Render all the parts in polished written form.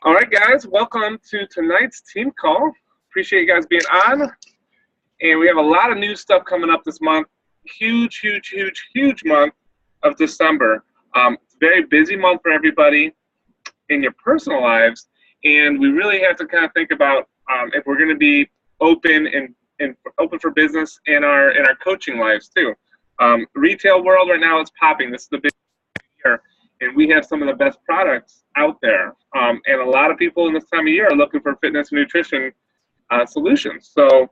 All right, guys, welcome to tonight's team call. Appreciate you guys being on. And we have a lot of new stuff coming up this month. Huge month of December. It's a very busy month for everybody in your personal lives. And we really have to kind of think about if we're going to be open and open for business in our coaching lives too. Retail world right now is popping. This is the big year, and we have some of the best products out there. And a lot of people in this time of year are looking for fitness and nutrition solutions. So,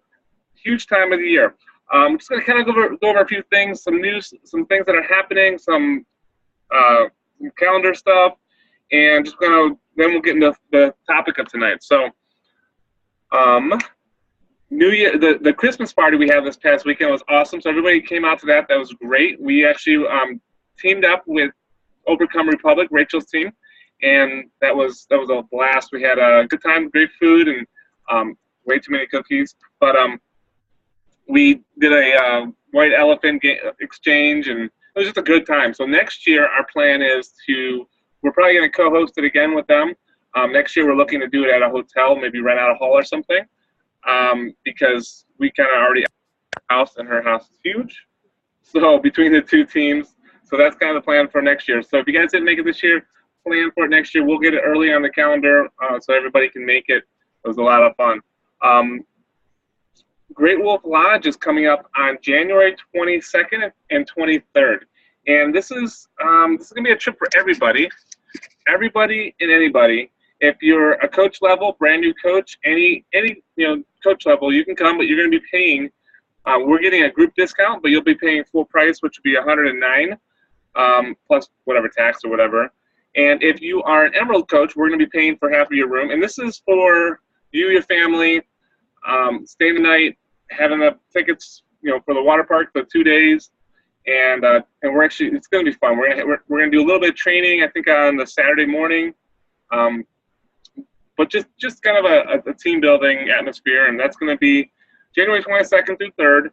huge time of the year. I'm just going to kind of go over a few things, some news, some things that are happening, some calendar stuff, and just going to then we'll get into the topic of tonight. So, New Year, the Christmas party we had this past weekend was awesome. So everybody came out to that. That was great. We actually teamed up with Overcome Republic, Rachel's team, and that was a blast. We had a good time, great food, and way too many cookies. But we did a white elephant exchange, and it was just a good time. So next year, our plan is we're probably going to co-host it again with them. Next year, we're looking to do it at a hotel, maybe rent out a hall or something, because we kind of already have a house, and her house is huge. So between the two teams, so that's kind of the plan for next year. So if you guys didn't make it this year, plan for it next year. We'll get it early on the calendar so everybody can make it. It was a lot of fun. Great Wolf Lodge is coming up on January 22nd and 23rd. And this is going to be a trip for everybody and anybody. If you're a coach level, brand new coach, any coach level, you can come, but you're going to be paying. We're getting a group discount, but you'll be paying full price, which would be $109 plus whatever tax or whatever. And if you are an Emerald coach, we're going to be paying for half of your room. And this is for you, your family, staying the night, having the tickets, for the water park for 2 days. And we're actually, it's going to be fun. We're going to do a little bit of training, I think, on the Saturday morning. But just kind of a team building atmosphere. And that's going to be January 22nd through 3rd.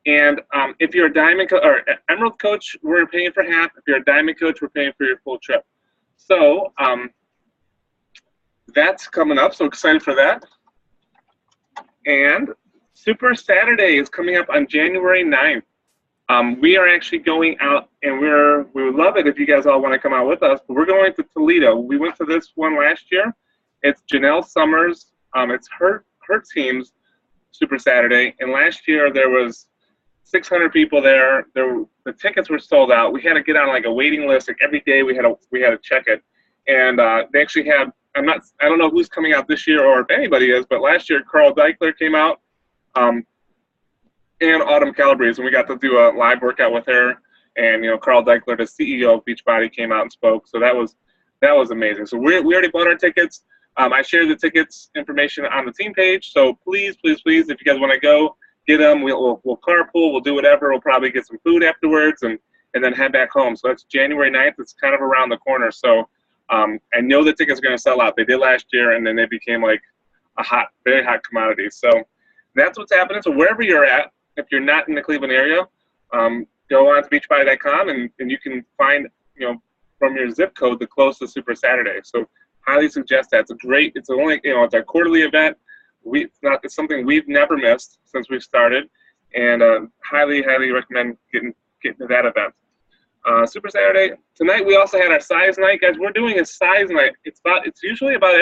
And if you're a Diamond or Emerald coach, we're paying for half. If you're a Diamond coach, we're paying for your full trip. So that's coming up. So excited for that. And Super Saturday is coming up on January 9th. We are actually going out, and we would love it if you guys all want to come out with us. But we're going to Toledo. We went to this one last year. It's Janelle Summers. It's her team's Super Saturday, and last year there was 600 people there. The tickets were sold out. We had to get on like a waiting list. Like every day we had to check it, and they actually had. I don't know who's coming out this year or if anybody is, but last year Carl Deichler came out, and Autumn Calabrese, and we got to do a live workout with her. And Carl Deichler, the CEO of Beachbody, came out and spoke. So that was amazing. So we already bought our tickets. I shared the tickets information on the team page. So please, if you guys want to go, get them. We'll carpool. We'll do whatever. We'll probably get some food afterwards and then head back home. So that's January 9th. It's kind of around the corner. So I know the tickets are going to sell out. They did last year, and then they became like a very hot commodity. So that's what's happening. So wherever you're at, if you're not in the Cleveland area, go on to beachbody.com and you can find, from your zip code the closest Super Saturday. So highly suggest that. It's our quarterly event. It's something we've never missed since we've started, and highly recommend getting to that event. Super Saturday tonight. We also had our size night, guys. We're doing a size night. It's usually about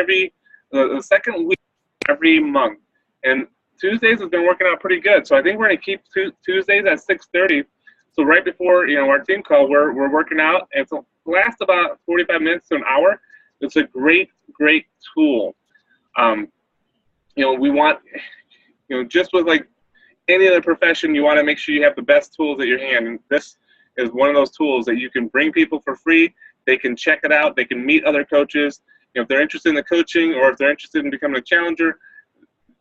the second week every month, and Tuesdays has been working out pretty good. So I think we're gonna keep Tuesdays at 6:30. So right before our team call, we're working out, and it lasts about 45 minutes to an hour. It's a great tool. We want, just with like any other profession, you want to make sure you have the best tools at your hand. And this is one of those tools that you can bring people for free. They can check it out. They can meet other coaches. If they're interested in the coaching or if they're interested in becoming a challenger,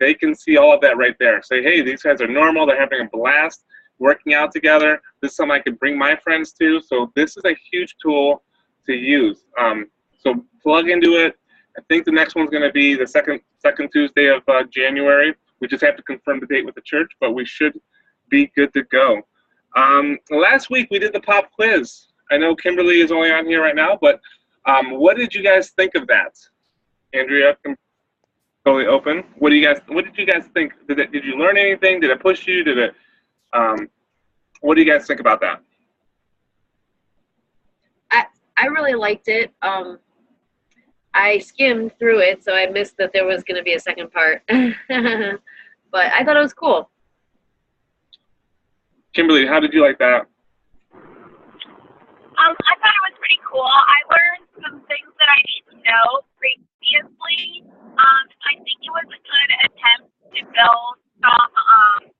they can see all of that right there. Say, hey, these guys are normal. They're having a blast working out together. This is something I could bring my friends to. So this is a huge tool to use. So plug into it. I think the next one's going to be the second Tuesday of January. We just have to confirm the date with the church, but we should be good to go. Last week we did the pop quiz. I know Kimberly is only on here right now, but what did you guys think of that? Andrea can totally open. What did you guys think? Did you learn anything? Did it push you? What do you guys think about that? I really liked it. I skimmed through it, so I missed that there was going to be a second part. But I thought it was cool. Kimberly, how did you like that? I thought it was pretty cool. I learned some things that I didn't know previously. I think it was a good attempt to build some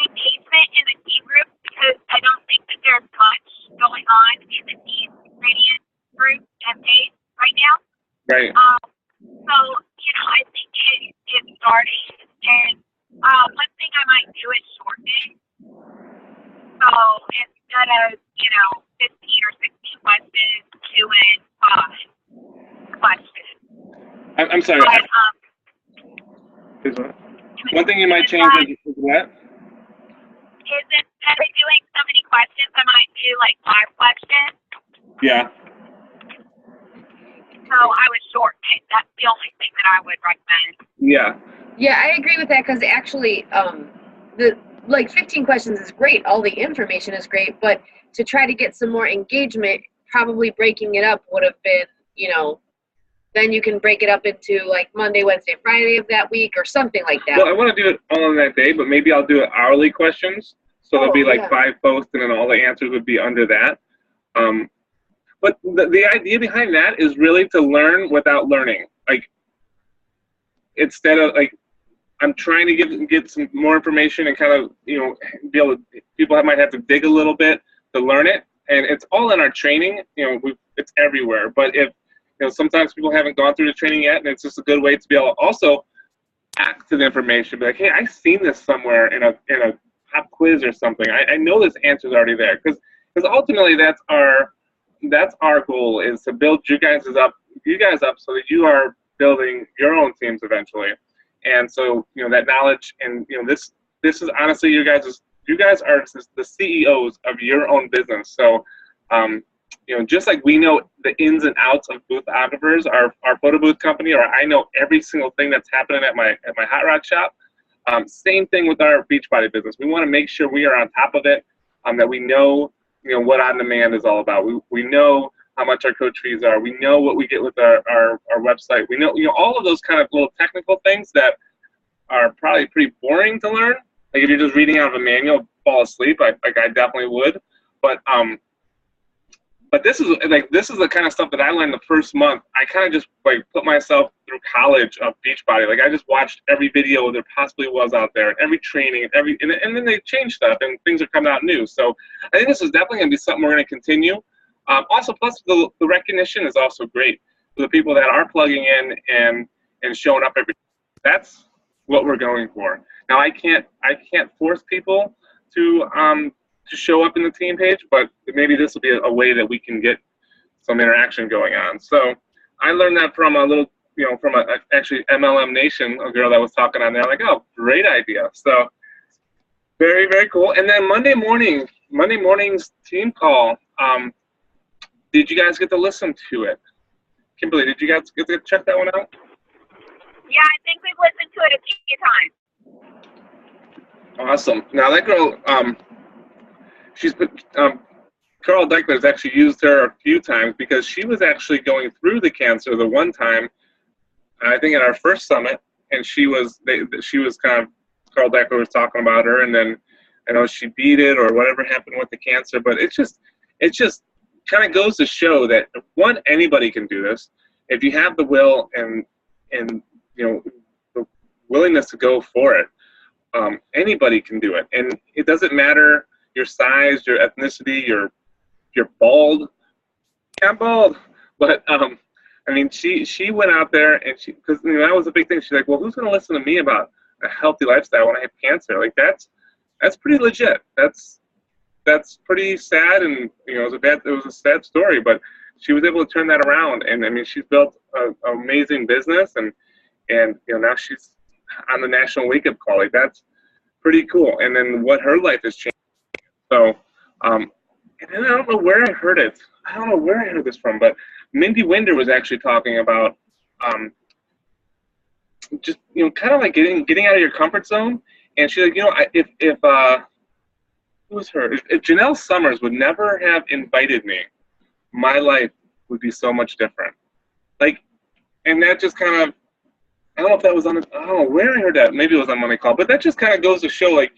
engagement in the team group because I don't think that there's much going on in the team ingredient group and page right now. Right. So, I think it's starting, and one thing I might do is shorten it. So instead of, 15 or 16 questions, doing 5 questions. I'm sorry. But, one thing you might change is what? Is instead of doing so many questions, I might do like 5 questions. Yeah. So I would shorten it. That's the only thing that I would recommend. Yeah. Yeah, I agree with that because actually, 15 questions is great. All the information is great, but to try to get some more engagement, probably breaking it up would have been, then you can break it up into like Monday, Wednesday, Friday of that week or something like that. Well, I want to do it all on that day, but maybe I'll do it hourly questions. So there'll be like 5 posts, and then all the answers would be under that. But the idea behind that is really to learn without learning. Like, instead of like, I'm trying to get some more information and kind of, be able to, people might have to dig a little bit to learn it. And it's all in our training, it's everywhere. But if, sometimes people haven't gone through the training yet, and it's just a good way to be able to also act to the information, be like, hey, I've seen this somewhere in a pop quiz or something. I know this answer's already there. Because ultimately that's our goal, is to build you guys up so that you are building your own teams eventually. And so, that knowledge and, this is honestly, you guys are the CEOs of your own business. So, just like we know the ins and outs of Boothographer's, our photo booth company, or I know every single thing that's happening at my hot rod shop. Same thing with our Beachbody business. We want to make sure we are on top of it, that we know, what on demand is all about. We know how much our coach fees are. We know what we get with our website. We know, all of those kind of little technical things that are probably pretty boring to learn. Like if you're just reading out of a manual, fall asleep. I definitely would. But this is the kind of stuff that I learned the first month. I kind of just put myself through college of Beachbody. Like I just watched every video there possibly was out there, and every training, and then they change stuff and things are coming out new. So I think this is definitely going to be something we're going to continue. Also, plus the recognition is also great for the people that are plugging in and showing up every day. That's what we're going for. Now I can't force people to show up in the team page, but maybe this will be a way that we can get some interaction going on. So I learned that from actually MLM Nation, a girl that was talking on there. Like, oh, great idea. So very, very cool. And then Monday morning's team call. Did you guys get to listen to it? Kimberly, did you guys get to check that one out? Yeah, I think we've listened to it a few times. Awesome. Now that girl, Carl Deichler's actually used her a few times because she was actually going through the cancer the one time, I think at our first summit, and she was kind of, Carl Deichler was talking about her, and then I know she beat it or whatever happened with the cancer, but it just kind of goes to show that anybody can do this if you have the will and the willingness to go for it. Anybody can do it, and it doesn't matter your size, your ethnicity, you're bald. I'm bald, but I mean, she went out there and because that was a big thing. She's like, well, who's going to listen to me about a healthy lifestyle when I have cancer? Like that's pretty legit. That's pretty sad, and it was a sad story, but she was able to turn that around, and I mean, she's built an amazing business, and now she's on the national wake-up call. Like that's pretty cool. And then what her life has changed. So, and then I don't know where I heard it. I don't know where I heard this from, but Mindy Winder was actually talking about just, kind of like getting out of your comfort zone. And she's like, if who was her? If Janelle Summers would never have invited me, my life would be so much different. Like, and that just kind of, I don't know if that was on, I don't know where I heard that. Maybe it was on Money Call, but that just kind of goes to show, like,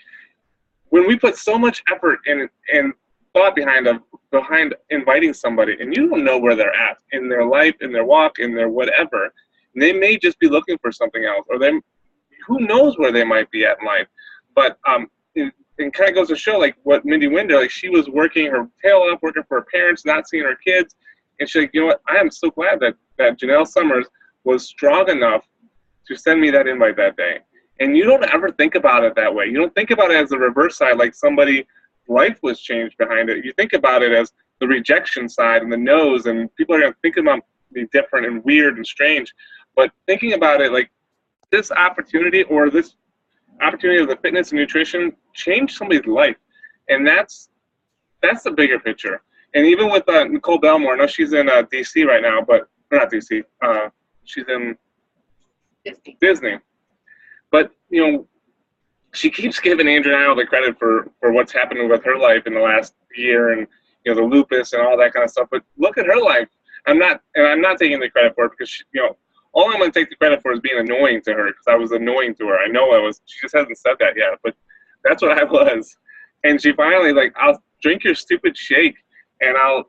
when we put so much effort and thought behind inviting somebody, and you don't know where they're at in their life, in their walk, in their whatever, and they may just be looking for something else, or who knows where they might be at in life. But it kind of goes to show, like, what Mindy Winder, like, she was working her tail off, working for her parents, not seeing her kids, and she's like, you know what, I am so glad that Janelle Summers was strong enough to send me that invite that day. And you don't ever think about it that way. You don't think about it as the reverse side, like somebody's life was changed behind it. You think about it as the rejection side and the no's, and people are going to think about me different and weird and strange. But thinking about it, like, this opportunity of the fitness and nutrition changed somebody's life. And that's the bigger picture. And even with Nicole Belmore, I know she's in D.C. right now, but not D.C. She's in Disney. But, she keeps giving Andrew and I all the credit for what's happened with her life in the last year, and, the lupus and all that kind of stuff. But look at her life. I'm not taking the credit for it, because, all I'm going to take the credit for is being annoying to her, because I was annoying to her. I know I was. She just hasn't said that yet, but that's what I was. And she finally, like, I'll drink your stupid shake, and I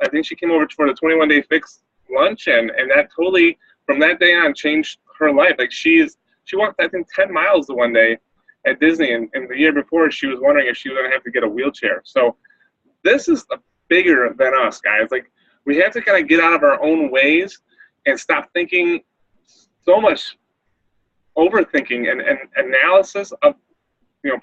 think she came over for the 21-day fix lunch, and that totally, from that day on, changed her life. Like, she walked, I think, 10 miles the one day at Disney, and the year before, she was wondering if she was going to have to get a wheelchair. So this is bigger than us, guys. Like, we have to kind of get out of our own ways and stop thinking so much, overthinking and analysis of,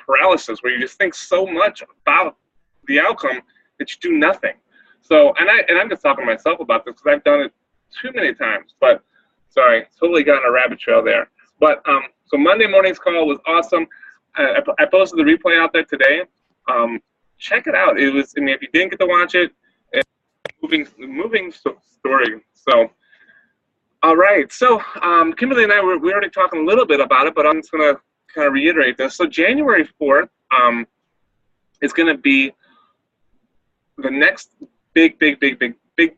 paralysis, where you just think so much about the outcome that you do nothing. So, and I'm just talking to myself about this, because I've done it too many times. But sorry, totally got on a rabbit trail there. But so Monday morning's call was awesome. I posted the replay out there today. Check it out. It was, if you didn't get to watch it, it's moving story. So, all right. So Kimberly and I we already talking a little bit about it, but I'm just gonna kind of reiterate this. So January 4th is gonna be the next big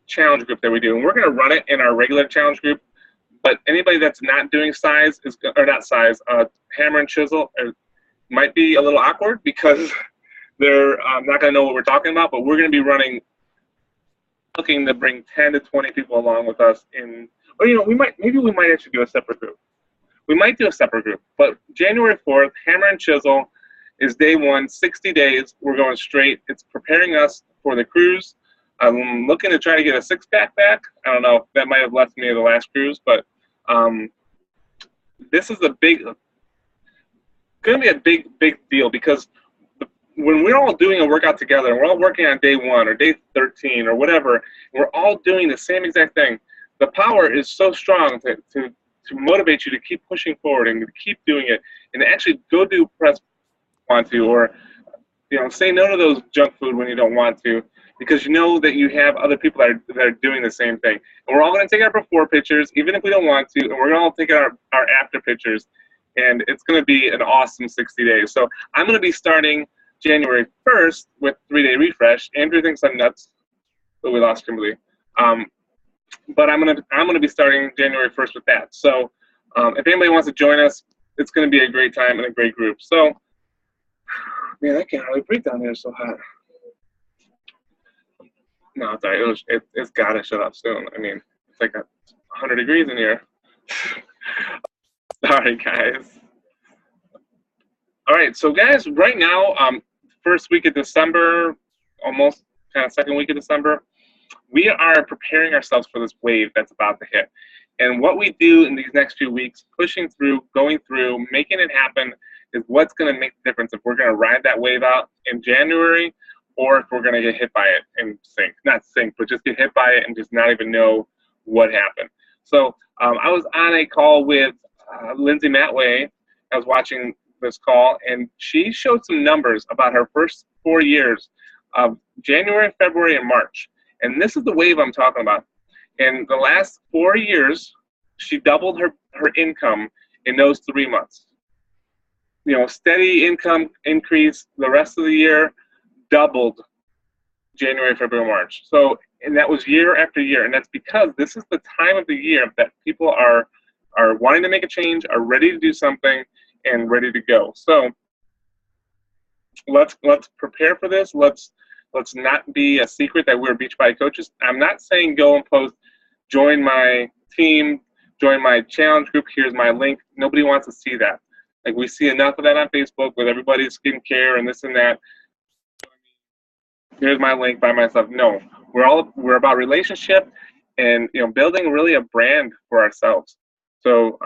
challenge group that we do, and we're gonna run it in our regular challenge group. But anybody that's not doing hammer and chisel, might be a little awkward, because they're not going to know what we're talking about. But we're going to be looking to bring 10 to 20 people along with us we might actually do a separate group. We might do a separate group. But January 4th, hammer and chisel is day one, 60 days. We're going straight. It's preparing us for the cruise. I'm looking to try to get a six-pack back. I don't know. That might have left me the last cruise, but this is going to be a big deal, because when we're all doing a workout together, and we're all working on day 1 or day 13 or whatever, we're all doing the same exact thing. The power is so strong to motivate you to keep pushing forward and to keep doing it, and to actually go do press want to, or say no to those junk food when you don't want to, because you know that you have other people that are doing the same thing. And we're all going to take our before pictures, even if we don't want to, and we're going to all take our after pictures, and it's going to be an awesome 60 days. So I'm going to be starting January 1st with 3-day refresh. Andrew thinks I'm nuts, but we lost Kimberly. But I'm gonna be starting January 1st with that. So if anybody wants to join us, it's going to be a great time and a great group. So, man, I can't hardly breathe down here. It's so hot. No, it's all right. It's got to shut up soon. I mean, it's like 100 degrees in here. Sorry, guys. All right, so guys, right now, first week of December, almost kind of second week of December, we are preparing ourselves for this wave that's about to hit. And what we do in these next few weeks, pushing through, going through, making it happen, is what's going to make the difference if we're going to ride that wave out in January, or if we're going to get hit by it and sink. Not sink, but just get hit by it and just not even know what happened. So I was on a call with Lindsay Matway. I was watching this call, and she showed some numbers about her first 4 years of January, February, and March. And this is the wave I'm talking about. In the last 4 years, she doubled her income in those 3 months. Steady income increase the rest of the year, doubled January, February, March. So, and that was year after year. And that's because this is the time of the year that people are wanting to make a change, are ready to do something, and ready to go. So let's prepare for this. Let's not be a secret that we're Beachbody coaches. I'm not saying go and post, join my team, join my challenge group, here's my link. Nobody wants to see that. Like, we see enough of that on Facebook with everybody's skincare and this and that. Here's my link by myself. No, we're about relationship and building really a brand for ourselves. So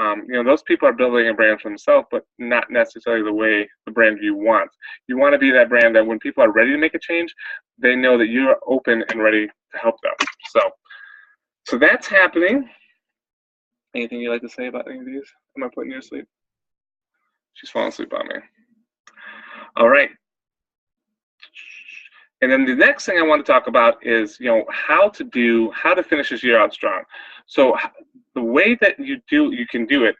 those people are building a brand for themselves, but not necessarily the brand you want. You want to be that brand that when people are ready to make a change, they know that you're open and ready to help them. So that's happening. Anything you'd like to say about any of these? Am I putting you to sleep? She's falling asleep on me. All right. And then the next thing I want to talk about is, how to finish this year out strong. So the way that you can do it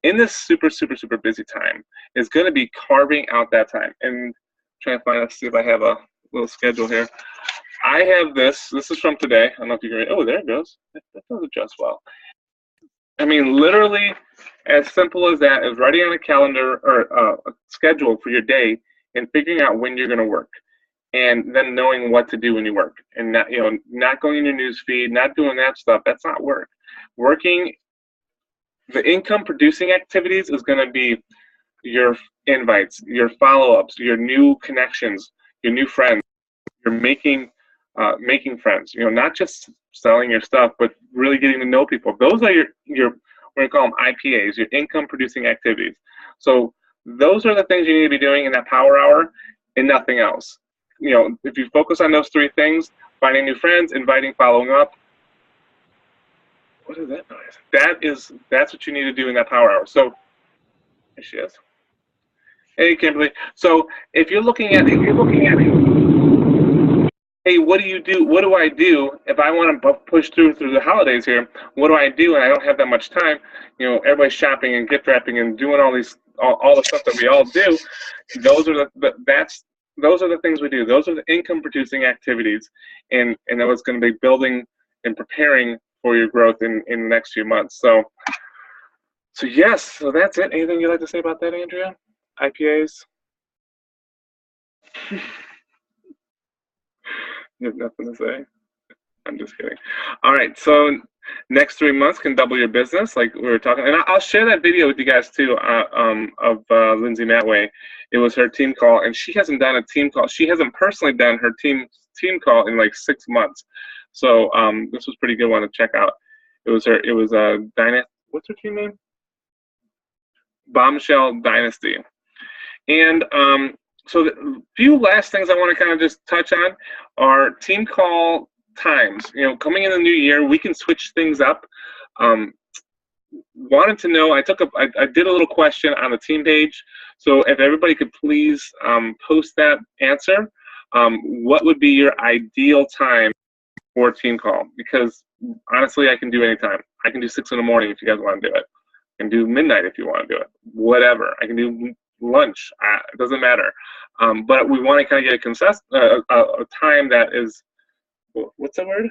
in this super, super, super busy time is going to be carving out that time. And trying to see if I have a little schedule here. I have this. This is from today. I don't know if you can read. Oh, there it goes. That does adjust well. I mean, literally as simple as that, is writing on a calendar or a schedule for your day and figuring out when you're going to work. And then knowing what to do when you work, and not going in your news feed, not doing that stuff. That's not work. Working, the income producing activities is going to be your invites, your follow-ups, your new connections, your new friends. You're making friends. Not just selling your stuff, but really getting to know people. Those are your we're going to call them IPAs, your income producing activities. So those are the things you need to be doing in that power hour, and nothing else. If you focus on those 3 things, finding new friends, inviting, following up. What is that noise? That's what you need to do in that power hour. So, there she is. Hey, Kimberly. So if you're looking at hey, what do you do? What do I do if I want to push through the holidays here? What do I do? And I don't have that much time. Everybody's shopping and gift wrapping and doing all the stuff that we all do. Those are the things we do. Those are the income producing activities, and that was going to be building and preparing for your growth in the next few months. So yes, so that's it. Anything you'd like to say about that, Andrea? IPAs? You have nothing to say? I'm just kidding. All right, so next 3 months can double your business, like we were talking. And I'll share that video with you guys too of Lindsay Matway. It was her team call, and she hasn't done a team call. She hasn't personally done her team call in like 6 months. So this was a pretty good one to check out. It was what's her team name? Bombshell Dynasty. And so the few last things I want to kind of just touch on are team call times. Coming in the new year, we can switch things up. Wanted to know, I did a little question on the team page. So if everybody could please post that answer, what would be your ideal time for a team call? Because honestly, I can do any time. I can do 6 in the morning if you guys want to do it. I can do midnight if you want to do it. Whatever. I can do lunch. It doesn't matter. But we want to kind of get a time that is, what's the word?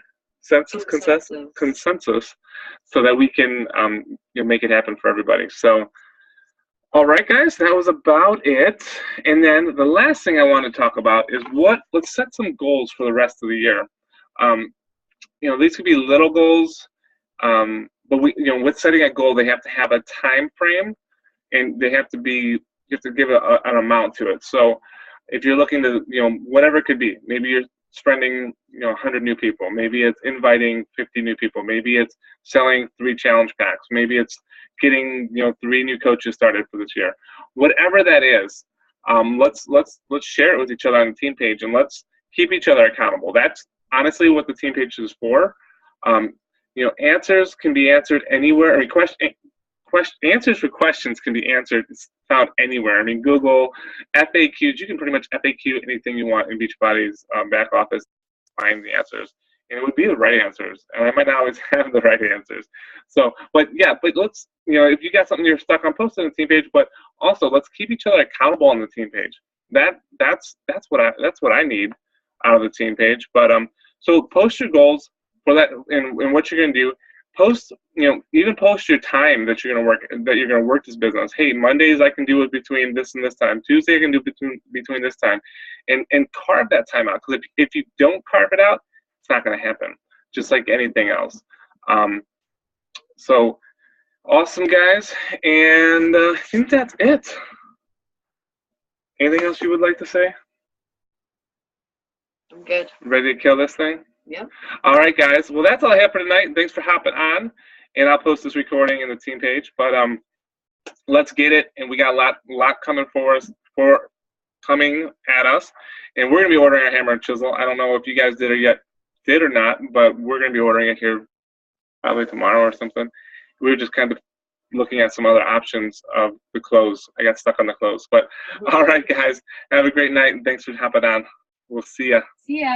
Consensus, so that we can make it happen for everybody. So, all right, guys, that was about it. And then the last thing I want to talk about is let's set some goals for the rest of the year. These could be little goals, but with setting a goal, they have to have a time frame, and you have to give an amount to it. So if you're looking to, whatever it could be, maybe you're spending 100 new people, maybe it's inviting 50 new people, maybe it's selling 3 challenge packs, maybe it's getting 3 new coaches started for this year. Whatever that is, let's share it with each other on the team page, and let's keep each other accountable. That's honestly what the team page is for. Answers can be answered anywhere. I mean, answers for questions can be found anywhere. I mean, Google, FAQs, you can pretty much FAQ anything you want in Beachbody's back office, find the answers. and it would be the right answers. And I might not always have the right answers. So, but yeah, but let's, if you got something you're stuck on, post it on the team page. But also, let's keep each other accountable on the team page. That's what I need out of the team page. But so post your goals for that and what you're gonna do. Post, even post your time that you're gonna work this business. Hey, Mondays I can do it between this and this time. Tuesday I can do between this time, and carve that time out. Because if you don't carve it out, it's not gonna happen. Just like anything else. So awesome, guys, and I think that's it. Anything else you would like to say? I'm good. Ready to kill this thing? Yep. All right, guys. Well, that's all I have for tonight. Thanks for hopping on, and I'll post this recording in the team page. But let's get it, and we got a lot coming coming at us, and we're gonna be ordering a hammer and chisel. I don't know if you guys did or not, but we're gonna be ordering it here probably tomorrow or something. We were just kind of looking at some other options of the clothes. I got stuck on the clothes. But all right, guys, have a great night, and thanks for hopping on. We'll see ya. See ya.